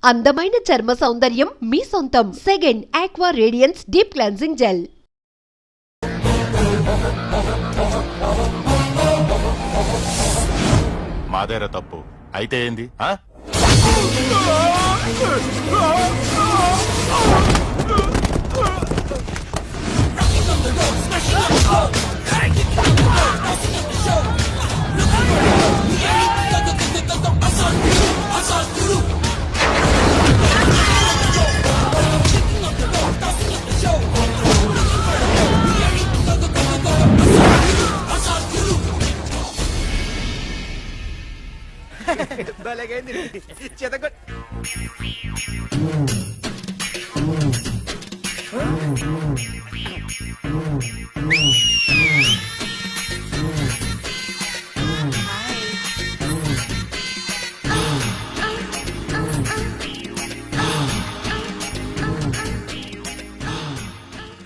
అందమైన చర్మ సౌందర్యం మీ సొంతం. Second aqua radiance deep cleansing gel. మాదేరా తప్పు అయితే ఏంది?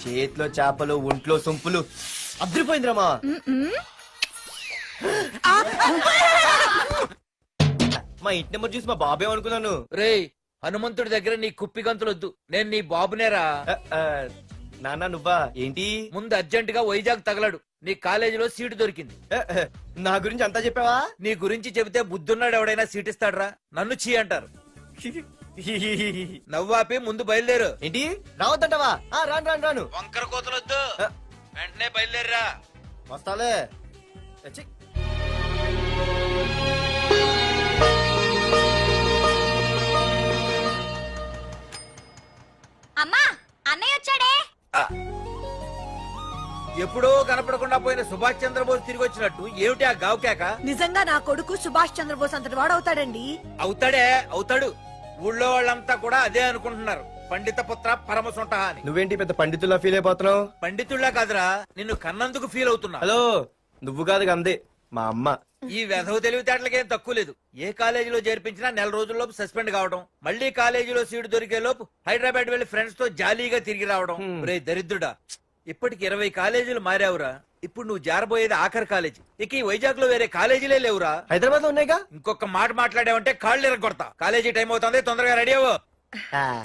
చేతిలో చేపలు ఒంట్లో సొంపులు అద్రిపోయిందిరామా. మా ఇంటి నెంబర్ చూసి మా బాబే అనుకున్నాను. రేయ్ హనుమంతుడి దగ్గర నీ కుప్పి గంతులొద్దు, నేను నీ బాబునేరా. నాన్న నువ్వా ఏంటి? ముందు అర్జెంట్ గా వైజాగ్ తగలడు, నీ కాలేజీలో సీటు దొరికింది. నా గురించి అంతా చెప్పావా? నీ గురించి చెబితే బుద్ధున్నాడు ఎవడైనా సీట్ ఇస్తాడ్రా, నన్ను చీ అంటారు. నవ్వాపి ముందు బయలుదేరు. ఏంటి రావద్దంటావా? రాను రాను రాను. వంకర కోతలొద్దు, వెంటనే బయలుదేరరా. వస్తాలే. అమ్మా అన్నయ్య వచ్చాడే. ఎప్పుడో కనపడకుండా పోయిన సుభాష్ చంద్రబోస్ తిరిగి వచ్చినట్టు ఏమిటి ఆ గావుకేక? నిజంగా నా కొడుకు సుభాష్ చంద్రబోస్ అంతటి వాడవుతాడండి. అవుతాడే అవుతాడు. ఊళ్ళో వాళ్ళంతా కూడా అదే అనుకుంటున్నారు, పండిత పుత్ర పరమసుంట అని. నువ్వేంటి పెద్ద పండితుల్లా ఫీల్ అయిపోతున్నావు? పండితుళ్ళ కాదురా, నిన్ను కన్నందుకు ఫీల్ అవుతున్నా. హలో, నువ్వు కాదు అందే మా అమ్మ. ఈ వెధవ తెలివితేటలకేం తక్కువ లేదు. ఏ కాలేజీలో చేర్పించినా నెల రోజుల్లోపు సస్పెండ్ కావడం, మళ్ళీ కాలేజీలో సీటు దొరికే లోపు హైదరాబాద్ వెళ్లి ఫ్రెండ్స్ తో జాలీగా తిరిగి రావడం. రే దరిద్రుడా, ఇప్పటికి 20 కాలేజీలు మారావురా. ఇప్పుడు నువ్వు జారబోయేది ఆఖరి కాలేజీ. ఇక ఈ వైజాగ్ లో వేరే కాలేజీలే లేవురా. హైదరాబాద్ లో ఉన్నాయిగా. ఇంకొక మాట మాట్లాడావంటే కాళ్ళు ఎరగొడతా. కాలేజీ టైం అవుతుంది, తొందరగా రెడీ అవ్వు.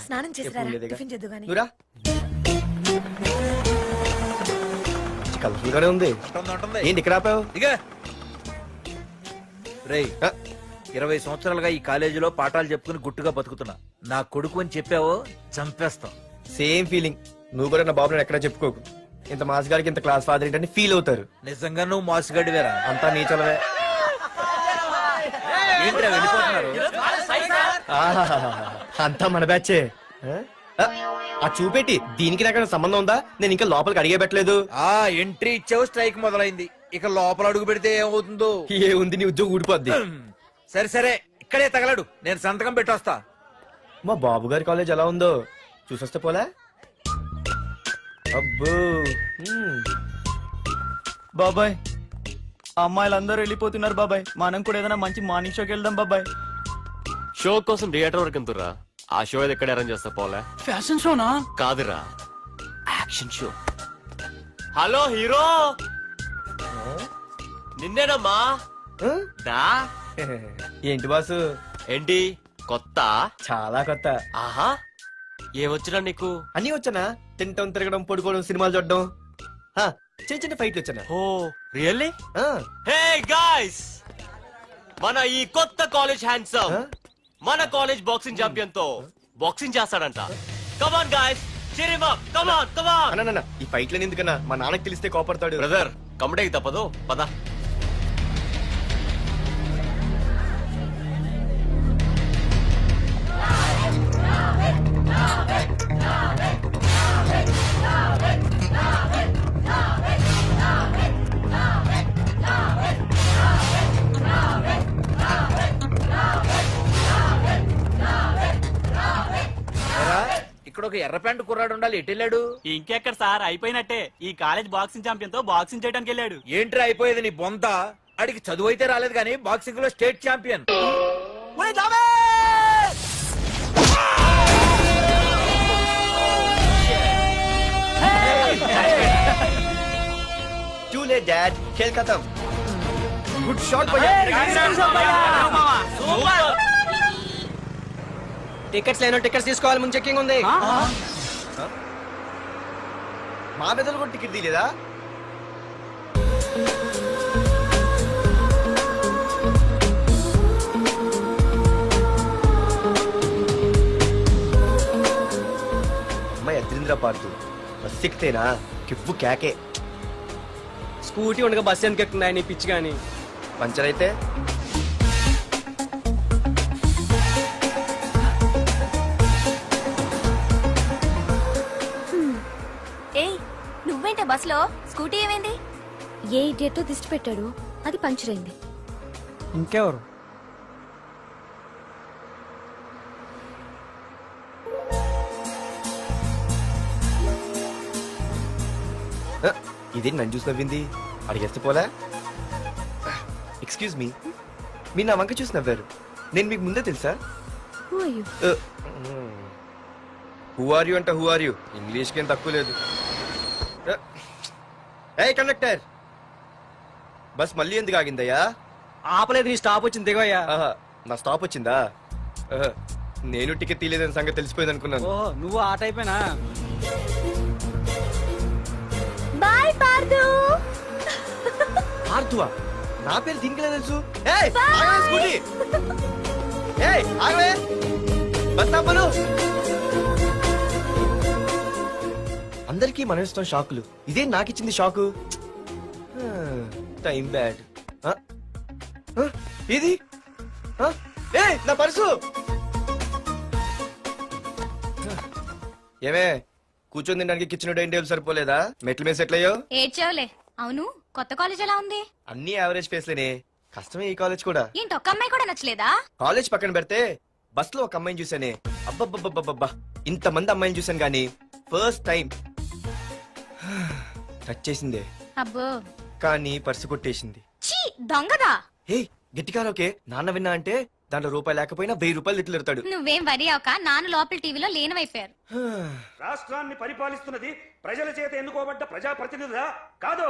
స్నానం చేసి టిఫిన్ చేద్దు గాని. కలర్ఫుల్ గానే ఉంది. ఏంటి ఇక్కడ ఆపావు? ఇక రేయ్ 20 సంవత్సరాలుగా ఈ కాలేజీలో పాఠాలు చెప్పుకుని గుట్టుగా బతుకుతున్నా. నా కొడుకు అని చెప్పావో చంపేస్తాం. Same feeling. నువ్వు కూడా నా బాబు ఎక్కడా చెప్పుకోకు. ఇంత మాస్ గారికి ఇంత క్లాస్ ఫాదర్ ఏంటని ఫీల్ అవుతారు. నిజంగా నువ్వు మాసుగడివేరా? అంతా నీచలవే. ఏంట్రా వెళ్ళిపోతున్నారు? అంతా మన బ్యాచే. ఆ చూపెట్టి దీనికి నాకు సంబంధం ఉందా? నేను ఇంకా లోపలికి అడిగే పెట్టలేదు. ఎంట్రీ ఇచ్చావు, స్ట్రైక్ మొదలైంది. ఇక లోపల అడుగు పెడితే ఏమవుతుందో. ఏముంది, నీ ఉద్యోగం ఊడిపోద్ది. సరే సరే, ఇక్కడే తగలడు, నేను సంతకం పెట్టొస్తా. మా బాబు గారి కాలేజ్ ఎలా ఉందో చూసొస్తే పోలే. అబ్బో బాబాయ్, అమ్మాయిలందరూ వెళ్ళిపోతున్నారు బాబాయ్. మనం కూడా ఏదైనా మంచి మార్నింగ్ షోకి వెళ్దాం బాబాయ్. షో కోసం థియేటర్ వరకు ఎంతురా? ఆ షో ఏది ఎక్కడ అరేంజ్ చేస్తా పోలే? ఫ్యాషన్ షోనా? కాదురా, యాక్షన్ షో. హలో హీరో, నిన్నేనమ్మా. దా. ఏంటి బాసు? ఏంటి కొత్త? చాలా కొత్త. ఆహా, ఏమొచ్చినా నీకు? అన్నీ వచ్చానా? తింటం, తిరగడం, పడుకోవడం, సినిమాలు చూడడం, చిన్న చిన్న ఫైట్లు వచ్చానా? ఓ రియల్లీ? హే గాయ్స్, మన ఈ కొత్త కాలేజ్ హ్యాండ్సమ్ మన కాలేజ్ బాక్సింగ్ ఛాంపియన్ తో బాక్సింగ్ చేస్తాడంట. Come on guys, cheer him up. Come on, come on. అన్న ఈ ఫైట్లని ఎందుకన్నా? మా నాన్నకి తెలిస్తే కోపడతాడు. బ్రదర్ కమడేకి తప్పదు, పద. ఇక్కడ ఒక ఎర్ర ప్యాంటు కుర్రాడు ఉండాలి, ఎటు వెళ్ళాడు? ఇంకెక్కడ సార్, అయిపోయినట్టే. ఈ కాలేజ్ బాక్సింగ్ ఛాంపియన్ తో బాక్సింగ్ చేయడానికి వెళ్ళాడు. ఏంట్రా అయిపోయేది నీ బొంత? అడిగి చదువు అయితే రాలేదు కానీ బాక్సింగ్ లో state champion. Too late, Dad. खेल खत्म. Good shot, भैया. టికెట్స్ లేనో టికెట్స్ తీసుకోవాలి, ముందు చెక్కింగ్ ఉంది. మా పెద్దలు కూడా టికెట్ తీయలేదా? అమ్మాయి అద్రింద్ర పార్తు బస్ ఎక్కితేనా కిప్పు కేకే. స్కూటీ ఉండగా బస్సు ఎందుకు ఎక్కుతున్నాయి నీ పిచ్చి కానీ. పంచర్ అయితే ఏయ్ నువ్వేంటే బస్సులో? స్కూటీ ఏమైంది? ఏ ఇడియట్ తో దిష్టి పెట్టాడు, అది పంచర్ అయింది. ఇంకెవరు? ఇదేంటి నన్ను చూసి నవ్వింది? అడిగేస్తే పోలే. ఎక్స్క్యూజ్ మీ, మీరు నా వంక చూసి నవ్వారు. నేను మీకు ముందే తెలుసా? హూ ఆర్ యూ అంటే హూ ఆర్ యూ, ఇంగ్లీష్కి ఏం తక్కువ లేదు. ఏ కండక్టర్, బస్ మళ్ళీ ఎందుకు ఆగిందయ్యా? ఆపలేదు, నీ స్టాప్ వచ్చింది దిగోయ్యా. ఆహా, నా స్టాప్ వచ్చిందా? ఆహా, నేను టికెట్ తీయలేదని సంగతి తెలిసిపోయింది అనుకున్నాను. ఓ నువ్వు ఆ టైపేనా? బాయ్ పార్దు. ఆర్తువా? నా పేరు దీనికిలే తెలుసు. ఏయ్, ఆగవే స్కూటీ. ఏయ్, ఆగవే. బస్ ఆపను. అందరికీ మనం ఇస్తాం షాకులు, ఇదే నాకు ఇచ్చింది షాకు. Time bad. ఇది ఏయ్, నా పర్సు. ఏమే, కూర్చొని తినడానికి కిచెన్ డైనింగ్ టేబుల్ సరిపోలేదా? మెట్ల మీద సెట్ అయ్యో. ఏడ్చావులే. అవును, కొత్త కాలేజ్ ఎలా ఉంది? అన్ని యావరేజ్ ఫేస్లేనే, కష్టమే ఈ కాలేజ్ కూడా. ఏంటి ఒక్క అమ్మాయి కూడా నచ్చలేదా? కాలేజ్ పక్కన పెడితే బస్ లో ఒక అమ్మాయిని చూసానే, అబ్బబ్బబ్బబ్బబ్బా, ఇంతమంది అమ్మాయిని చూసాను గానీ ఫస్ట్ టైం టచ్ చేసిందే. అబ్బో, కానీ పర్సు కొట్టేసింది. చీ దొంగదా. హే, గట్టిగా ఓకే, నాన్న విన్నా అంటే దాంట్లో రూపాయి లేకపోయినా 1000 రూపాయలు తిట్లు. నువ్వేం వరి అవక, నాన్న లోపల టీవీలో లేనవైపోయారు. రాష్ట్రాన్ని పరిపాలిస్తున్నది ప్రజల చేత ఎన్నుకోబడ్డ ప్రజాప్రతినిధులా కాదు,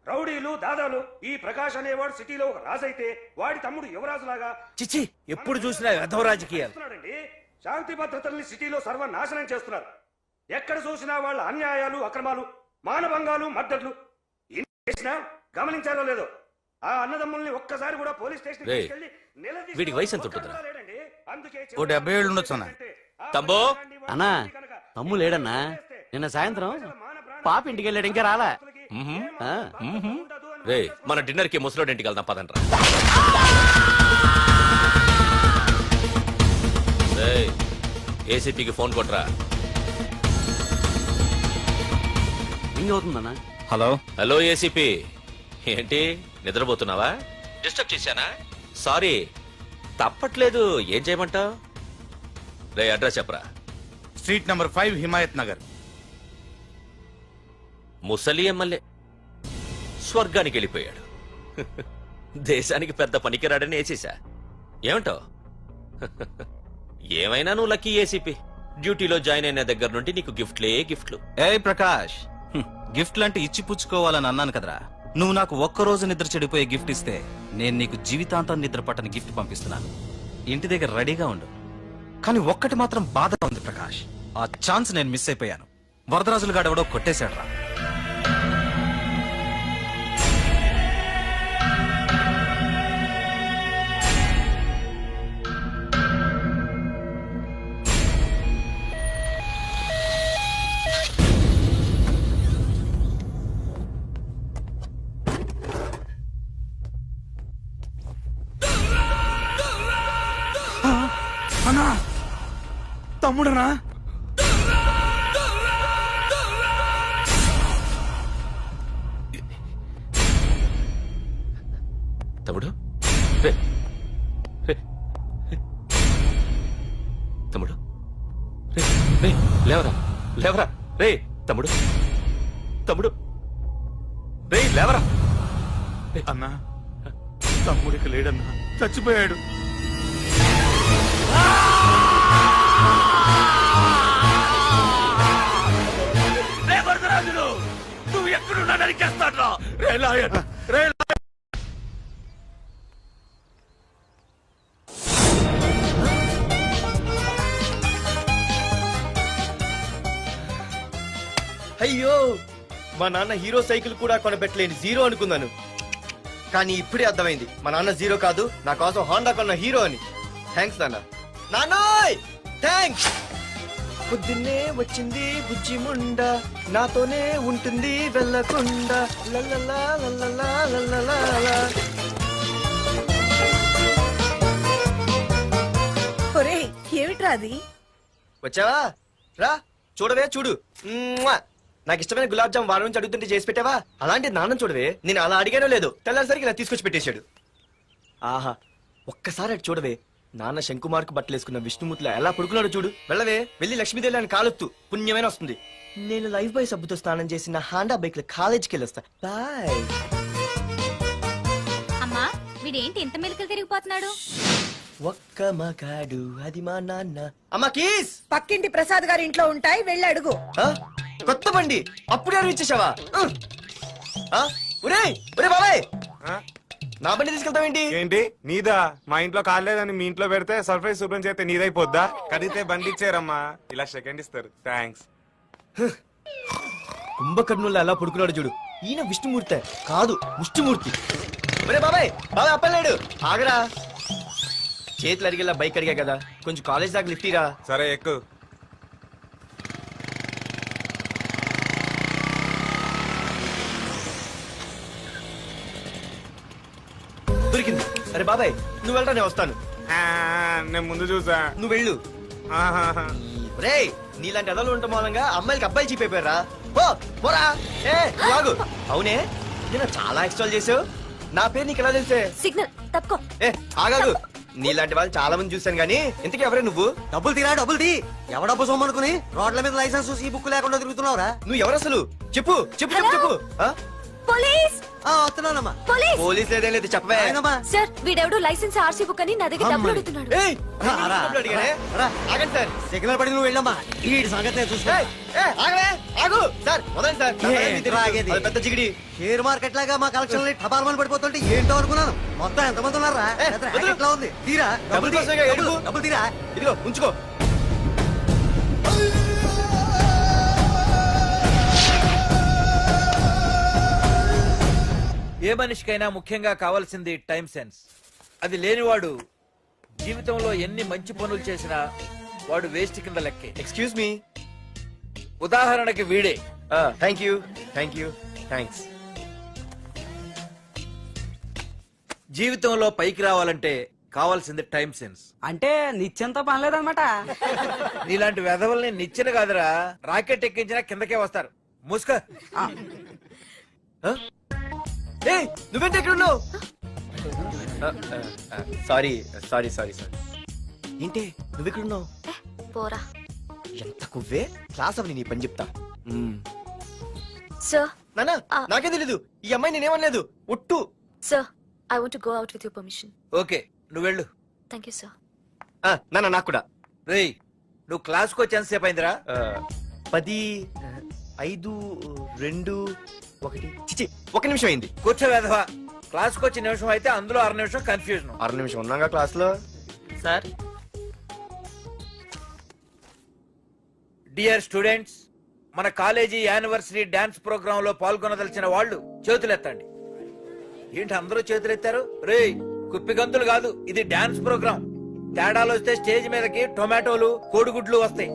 రౌడీలు దాదాలు. ఈ ప్రకాష్ అనేవాడు సిటీలో ఒక రాజైతే వాడి తమ్ముడు యువరాజులాగా చిచ్చి, ఎప్పుడు చూసినా వెధవ రాజకీయాలు. చేస్తున్నాడండి. శాంతి భద్రతల్ని సిటీలో సర్వనాశనం చేస్తున్నారు. ఎక్కడ చూసినా వాళ్ళ అన్యాయాలు, అక్రమాలు, మానభంగాలు, మద్దతులు. ఇన్ని చేసినా గమనించారో లేదో, ఆ అన్నదమ్ముల్ని ఒక్కసారి కూడా పోలీస్ స్టేషన్ రేయ్, వీడికి వయసు ఎంత ఉంటుందిరా? ఓ 70 ఏళ్ళు ఉండొచ్చు అన్న. తమ్ముడు అన్నా, తమ్ము లేడన్నా. నిన్న సాయంత్రం పాప ఇంటికి వెళ్ళాడు, ఇంకా రాలా. రే, మన డిన్నర్ కి ముసలోడి ఇంటికి వెళ్దాం పదండ్రా. ఏసీపీకి ఫోన్ కొట్రా. రింగ్ అవుతుందన్నా. హలో హలో ఏసీపీ, ఏంటి నిద్రపోతున్నావా? డిస్టర్బ్ చేశానా? సారీ, తప్పట్లేదు. ఏం చేయమంటావు? రే, అడ్రస్ చెప్పరా. Street number 5 Himayat Nagar. ముసలి ఎమ్మెల్యే స్వర్గానికి వెళ్ళిపోయాడు. దేశానికి పెద్ద పనికిరాడని వేసేసా. ఏమంటావు? ఏమైనా నువ్వు లక్కీ ఏసీపీ. డ్యూటీలో జాయిన్ అయిన దగ్గర నుండి నీకు గిఫ్ట్లే గిఫ్ట్లు. ఏ ప్రకాష్, గిఫ్ట్ లాంటి ఇచ్చి పుచ్చుకోవాలని అన్నాను కదరా. నువ్వు నాకు ఒక్కరోజు నిద్ర చెడిపోయే గిఫ్ట్ ఇస్తే నేను నీకు జీవితాంతం నిద్ర పట్టని గిఫ్ట్ పంపిస్తున్నాను. ఇంటి దగ్గర రెడీగా ఉండు. కానీ ఒక్కటి మాత్రం బాధగా ఉంది ప్రకాష్, ఆ ఛాన్స్ నేను మిస్ అయిపోయాను. వరదరాజులు గాడెవడో కొట్టేశాడ్రా. తమ్ముడనా? తమ్ముడు, రే రే తమ్ముడు, రే రే లేవరా, లేవరా. రే తమ్ముడు, తమ్ముడు, రే లేవరా. అన్నా, తమ్ముడికి లేడన్నా, చచ్చిపోయాడు. నువ్వు ఎక్కడున్నా నరికేస్తాడ్రా. రే లాయర్, రే అయ్యో మా నాన్న హీరో సైకిల్ కూడా కొనబెట్టలేని జీరో అనుకున్నాను. కానీ ఇప్పుడే అర్థమైంది మా నాన్న జీరో కాదు, నా కోసం హోండా కొన్న హీరో అని. థ్యాంక్స్ నాన్న. నాన్నోయ్ థ్యాంక్స్. పొద్దున్నే వచ్చింది బుజ్జి ముండ, నాతోనే ఉంటుంది వెళ్ళకుండా. లల్లలా లల్లలా లల్లలా. ఒరేయ్ ఏమిట్రా అది? వచ్చావా? రా చూడవే చూడు. మ్మ్వా! నాకు ఇష్టమైన గులాబ్ జామ్ వారం నుంచి అడుగుతుంటే చేసి పెట్టావా? అలాంటి నాన్న చూడవే, నేను అలా అడిగానో లేదు, తెల్లారిసరికి ఇలా తీసుకొచ్చి పెట్టేశాడు. ఆహా ఒక్కసారి అటు చూడవే, నాన్న శంకుమార్కు బట్టలు వేసుకున్న విష్ణుమూర్తిలా ఎలా పడుకున్నాడో చూడు. వెళ్ళవే, వెళ్ళి లక్ష్మీదేవి అని కాలొత్తు, పుణ్యమైన వస్తుంది. నేను లైఫ్ బాయ్ సబ్బుతో స్నానం చేసి నా హాండా బైక్ లో కాలేజీకి వెళ్ళొస్తా. బాయ్. అమ్మా వీడేంటి ఇంత మెలికలు తిరిగిపోతున్నాడు? ఒక్క మగాడు అది మా నాన్న. అమ్మా కీస్. పక్కింటి ప్రసాద్ గారి ఇంట్లో ఉంటాయి, వెళ్ళి అడుగు. ఆ? కొత్త బండి అప్పుడే ఇచ్చేసావా? ఒరే ఒరే బాబాయ్, నా బండి తీసుకెళ్తావేంటి? ఏంటి నీదా? మా ఇంట్లో కాలేదని మీ ఇంట్లో పెడితే సర్ప్రైజ్ శుభ్రం చేస్తే నీదైపోద్దా? కడిగితే బండి ఇచ్చారమ్మా, ఇలా సెకండ్ ఇస్తారు. థ్యాంక్స్. కుంభకర్ణుల్లో ఎలా పడుకున్నాడు చూడు. ఈయన విష్ణుమూర్తి కాదు, ముష్టిమూర్తి. ఒరే బాబాయ్ బాబాయ్ అప్పలేడు, ఆగరా. చేతులు అడిగేలా బైక్ అడిగా కదా, కొంచెం కాలేజ్ దాకా లిఫ్ట్ ఇరా. సరే ఎక్కు. దొరికింది. అరే బాబాయ్ నువ్వు వెళ్ళరా, నేను వస్తాను. నేను ముందు చూసా. నువ్వు వెళ్ళు. రే నీలాంటి ఎదలు ఉండటం మూలంగా అమ్మాయిలకి అబ్బాయిలు చీప్ అయిపోయారా? పోరా. ఏ నువ్వు ఆగు. అవునే నేను చాలా ఎక్స్ట్రాల్ చేసావు, నా పేరు నీకు ఎలా తెలిసే? సిగ్నల్ తప్పుకో. ఏ ఆగాగు, నీలాంటి వాళ్ళు చాలా మంది చూశాను గానీ ఇంతకీ ఎవరే నువ్వు? డబ్బులు తీరా డబ్బులు తీ. ఎవడ డబ్బు సొమ్మనుకుని రోడ్ల మీద లైసెన్స్ ఈ బుక్ లేకుండా తిరుగుతున్నావురా? నువ్వు ఎవరు అసలు? చెప్పు చెప్పు చెప్పు చెప్పు. పోలీస్. వస్తున్నానమ్మా. పోలీస్. పోలీస్ లేదేం లేదు, చెప్పవే. సార్ వీడెవడో లైసెన్స్ ఆర్సీ బుక్ అని నా దగ్గర డబ్బులు అడుగుతున్నాడు. ఏయ్, డబ్బులు అడిగానే? ఆగండి సార్. సిగ్నల్ పడి నువ్వు వెళ్ళమ్మా, ఈ సంగతి చూసుకో. ఆగవే ఆగు సార్, వదండి సార్. అది పెద్ద జిగిడి. షేర్ మార్కెట్ లాగా మా కలెక్షన్ టపాల్మని పడిపోతుంటే ఏంటో అనుకున్నాను. మొత్తం ఎంతమంది ఉన్నారా? ఎట్లా ఉంది? తీరా డబ్బులు డబ్బులు తీరా. ఇదిగో ఉంచుకో. ఏ మనిషికైనా ముఖ్యంగా కావాల్సింది టైం సెన్స్. అది లేనివాడు జీవితంలో ఎన్ని మంచి పనులు చేసినా వాడు వేస్ట్ కింద లెక్కే. Excuse me. ఉదాహరణకి వీడే. Thank you thank you thanks. జీవితంలో పైకి రావాలంటే కావాల్సింది టైం సెన్స్. అంటే నిత్యంతో పనిలేదన్నమాట. నీలాంటి వెధవల్ని నిచ్చెన కాదురా, రాకెట్ ఎక్కించినా కిందకే వస్తారు. ముసుక. నువ్వేంటి ఎక్కడ ఉన్నావు? Sorry sorry sorry sorry. ఏంటి నువ్వు ఎక్కడ ఉన్నావు? పోరా. ఎంత కువ్వే. క్లాస్ అవని నీ పని చెప్తా. సార్ నానా నాకే తెలీదు, ఈ అమ్మాయి నేనేమనలేదు, ఒట్టు. Sir I want to go out with your permission. Okay నువ్వు వెళ్ళు. Thank you sir. నానా నాకు కూడా. రేయ్ నువ్వు క్లాస్కి వచ్చి ఎంతసేపు అయిందిరా? 10, 5, 2, 1 చిచి 1 నిమిషం అయింది. కూర్చో వెధవా. క్లాస్కి వచ్చి నిమిషం అయితే అందులో 6 నిమిషం కన్ఫ్యూజన్. 6 నిమిషం ఉన్నాగా క్లాస్ లో. సార్ డియర్ స్టూడెంట్స్, మన కాలేజీ యానివర్సరీ డాన్స్ ప్రోగ్రామ్ లో పాల్గొనదలిచిన వాళ్ళు చేతులెత్తండి. ఏంటి అందరూ చేతులెత్తారు? రేయ్ కుప్పి గంతులు కాదు, ఇది డాన్స్ ప్రోగ్రామ్. తేడాలు వస్తే స్టేజ్ మీదకి టొమాటోలు కోడిగుడ్లు వస్తాయి.